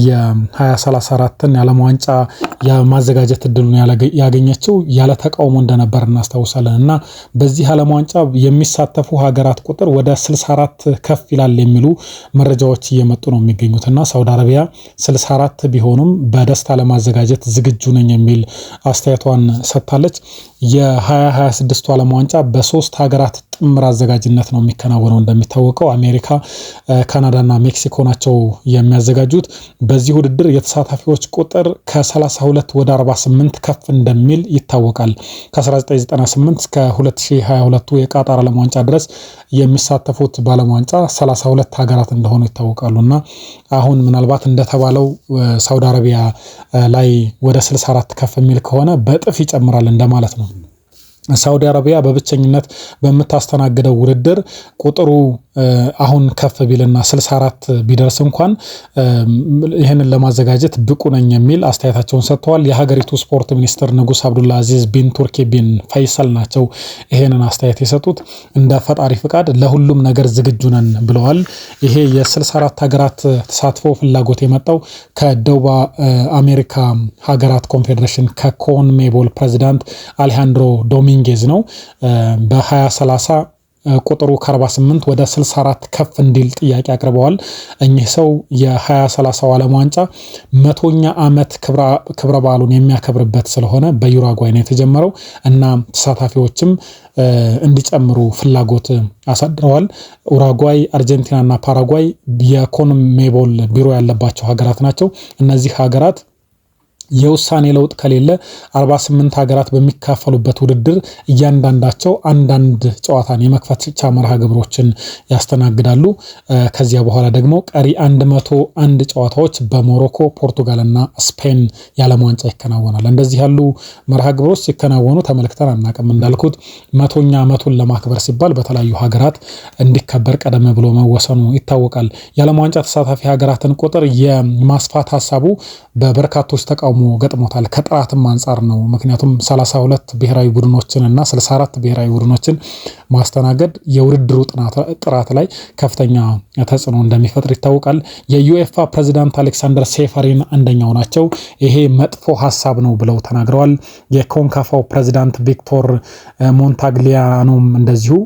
የ2034ን የዓለም ዋንጫ የማዘጋጀት እድሉን ያገኘችው ያለ ተቃውሞ እንደነበር እናስታውሳለን እና በዚህ ዓለም ዋንጫ የሚሳተፉ ሀገራት ቁጥር ወደ 64 ከፍ ይላል የሚሉ መረጃዎች እየመጡ ነው የሚገኙትና ሳውዲ አረቢያ 64 ቢሆኑም በደስታ ለማዘጋጀት ዝግጁ ነኝ የሚል አስተያየቷን ሰጥታለች። የ2026 ዓለም ዋንጫ በሶስት ሀገራት ጥምር አዘጋጅነት ነው የሚከናወነው። እንደሚታወቀው አሜሪካ፣ ካናዳና ሜክሲኮ ናቸው የሚያዘጋጁት። በዚህ ውድድር የተሳታፊዎች ቁጥር ከ32 ወደ 48 ከፍ እንደሚል ይታወቃል። ከ1998 እስከ 2022 የቃጣር ዓለም ዋንጫ ድረስ የሚሳተፉት በዓለም ዋንጫ 32 ሀገራት እንደሆኑ ይታወቃሉና አሁን ምናልባት እንደተባለው ሳውዲ አረቢያ ላይ ወደ 64 ከፍ የሚል ከሆነ በእጥፍ ይጨምራል እንደማለት ነው። ሳውዲ አረቢያ በብቸኝነት በምታስተናግደው ውድድር ቁጥሩ አሁን ከፍ ቢልና 64 ቢደርስ እንኳን ይሄንን ለማዘጋጀት ብቁ ነኝ የሚል አስተያየታቸውን ሰጥተዋል። የሀገሪቱ ስፖርት ሚኒስትር ንጉስ አብዱላ አዚዝ ቢን ቱርኪ ቢን ፈይሰል ናቸው ይሄንን አስተያየት የሰጡት። እንደ ፈጣሪ ፍቃድ ለሁሉም ነገር ዝግጁ ነን ብለዋል። ይሄ የ64 ሀገራት ተሳትፎ ፍላጎት የመጣው ከደቡብ አሜሪካ ሀገራት ኮንፌዴሬሽን ከኮንሜቦል ፕሬዚዳንት አሌሃንድሮ ዶሚንጌዝ ነው። በ2030 ቁጥሩ ከ48 ወደ 64 ከፍ እንዲል ጥያቄ አቅርበዋል። እኚህ ሰው የ2030 ዓለም ዋንጫ 100ኛ ዓመት ክብረ በዓሉን የሚያከብርበት ስለሆነ በዩራጓይ ነው የተጀመረው እና ተሳታፊዎችም እንዲጨምሩ ፍላጎት አሳድረዋል። ኡራጓይ፣ አርጀንቲናና ፓራጓይ የኮንሜቦል ቢሮ ያለባቸው ሀገራት ናቸው። እነዚህ ሀገራት የውሳኔ ለውጥ ከሌለ 48 ሀገራት በሚካፈሉበት ውድድር እያንዳንዳቸው አንዳንድ ጨዋታን የመክፈቻ መርሃ ግብሮችን ያስተናግዳሉ። ከዚያ በኋላ ደግሞ ቀሪ 101 ጨዋታዎች በሞሮኮ፣ ፖርቱጋልና ስፔን የዓለም ዋንጫ ይከናወናል። እንደዚህ ያሉ መርሃ ግብሮች ሲከናወኑ ተመልክተን አናውቅም። እንዳልኩት 100ኛ ዓመቱን ለማክበር ሲባል በተለያዩ ሀገራት እንዲከበር ቀደም ብሎ መወሰኑ ይታወቃል። የዓለም ዋንጫ ተሳታፊ ሀገራትን ቁጥር የማስፋት ሀሳቡ በበርካቶች ተቃውሞ ገጥሞታል። ከጥራትም አንጻር ነው። ምክንያቱም 32 ብሔራዊ ቡድኖችን እና 64 ብሔራዊ ቡድኖችን ማስተናገድ የውድድሩ ጥራት ላይ ከፍተኛ ተጽዕኖ እንደሚፈጥር ይታወቃል። የዩኤፋ ፕሬዚዳንት አሌክሳንደር ሴፈሪን አንደኛው ናቸው። ይሄ መጥፎ ሀሳብ ነው ብለው ተናግረዋል። የኮንካፋው ፕሬዚዳንት ቪክቶር ሞንታግሊያኖም እንደዚሁ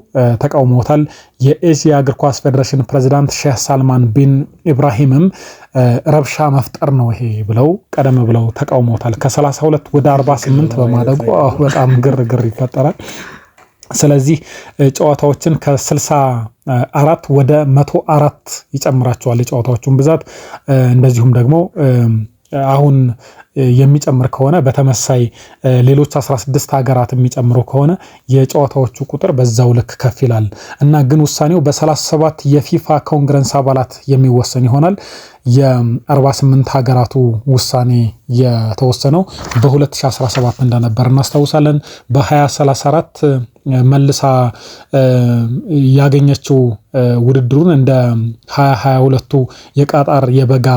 ተቃውሞታል። የኤሲያ እግር ኳስ ፌዴሬሽን ፕሬዚዳንት ሼህ ሳልማን ቢን ኢብራሂምም ረብሻ መፍጠር ነው ይሄ ብለው ቀደም ብለው ተቃውሞታል። ከ32 ወደ 48 በማደጉ በጣም ግርግር ይፈጠራል። ስለዚህ ጨዋታዎችን ከ64 ወደ 104 ይጨምራቸዋል የጨዋታዎቹን ብዛት። እንደዚሁም ደግሞ አሁን የሚጨምር ከሆነ በተመሳይ ሌሎች 16 ሀገራት የሚጨምሩ ከሆነ የጨዋታዎቹ ቁጥር በዛው ልክ ከፍ ይላል እና ግን ውሳኔው በ37 የፊፋ ኮንግረስ አባላት የሚወሰን ይሆናል። የ48 ሀገራቱ ውሳኔ የተወሰነው በ2017 እንደነበር እናስታውሳለን። በ2034 መልሳ ያገኘችው ውድድሩን እንደ 2022ቱ የቃጣር የበጋ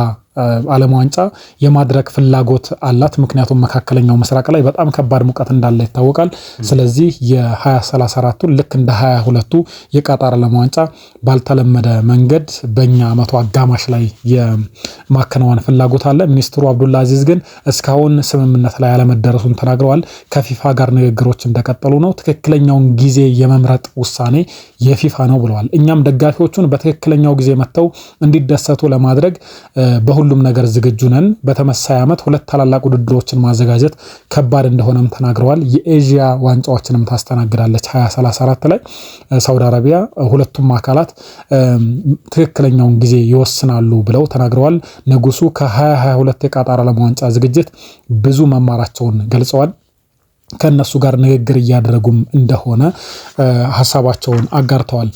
ዓለም ዋንጫ የማድረግ ፍላጎት አላት። ምክንያቱም መካከለኛው ምስራቅ ላይ በጣም ከባድ ሙቀት እንዳለ ይታወቃል። ስለዚህ የ2034ቱን ልክ እንደ 22ቱ የቃጣር ዓለም ዋንጫ ባልተለመደ መንገድ በእኛ ዓመቱ አጋማሽ ላይ የማከናወን ፍላጎት አለ። ሚኒስትሩ አብዱላ አዚዝ ግን እስካሁን ስምምነት ላይ ያለመደረሱን ተናግረዋል። ከፊፋ ጋር ንግግሮች እንደቀጠሉ ነው። ትክክለኛውን ጊዜ የመምረጥ ውሳኔ የፊፋ ነው ብለዋል። እኛም ደጋፊዎቹን በትክክለኛው ጊዜ መጥተው እንዲደሰቱ ለማድረግ በሁሉም ነገር ዝግጁ ነን። በተመሳሳይ ዓመት ሁለት ታላላቅ ውድድሮችን ማዘጋጀት ከባድ እንደሆነም ተናግረዋል። የኤዥያ ዋንጫዎችንም ታስተናግዳለች 2034 ላይ ሳውዲ አረቢያ። ሁለቱም አካላት ትክክለኛውን ጊዜ ይወስናሉ ብለው ተናግረዋል። ንጉሱ ከ2022 የቃጣር ዓለም ዋንጫ ዝግጅት ብዙ መማራቸውን ገልጸዋል። ከነሱ ጋር ንግግር እያደረጉም እንደሆነ ሐሳባቸውን አጋርተዋል።